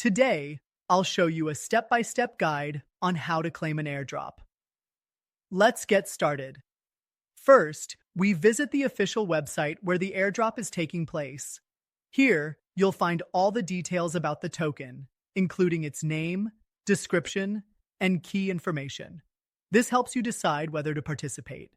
Today, I'll show you a step-by-step guide on how to claim an airdrop. Let's get started. First, we visit the official website where the airdrop is taking place. Here, you'll find all the details about the token, including its name, description, and key information. This helps you decide whether to participate.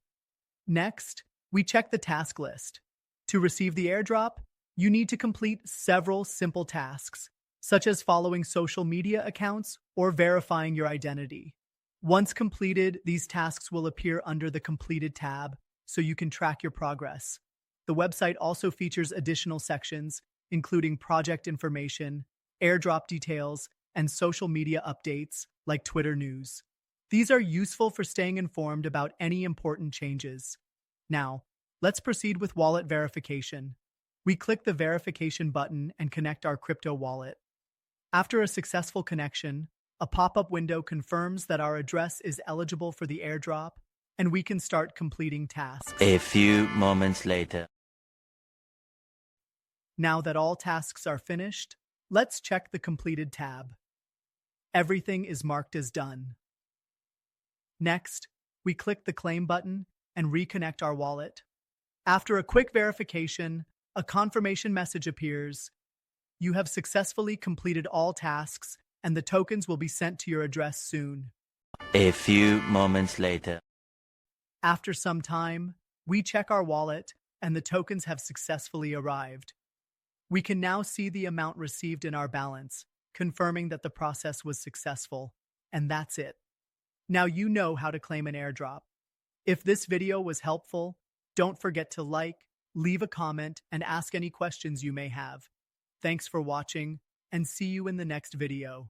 Next, we check the task list. To receive the airdrop, you need to complete several simple tasks, such as following social media accounts or verifying your identity. Once completed, these tasks will appear under the Completed tab, so you can track your progress. The website also features additional sections, including project information, airdrop details, and social media updates like Twitter news. These are useful for staying informed about any important changes. Now, let's proceed with wallet verification. We click the verification button and connect our crypto wallet. After a successful connection, a pop-up window confirms that our address is eligible for the airdrop, and we can start completing tasks. A few moments later. Now that all tasks are finished, let's check the Completed tab. Everything is marked as done. Next, we click the Claim button and reconnect our wallet. After a quick verification, a confirmation message appears. You have successfully completed all tasks, and the tokens will be sent to your address soon. A few moments later. After some time, we check our wallet, and the tokens have successfully arrived. We can now see the amount received in our balance, confirming that the process was successful. And that's it. Now you know how to claim an airdrop. If this video was helpful, don't forget to like, leave a comment, and ask any questions you may have. Thanks for watching, and see you in the next video.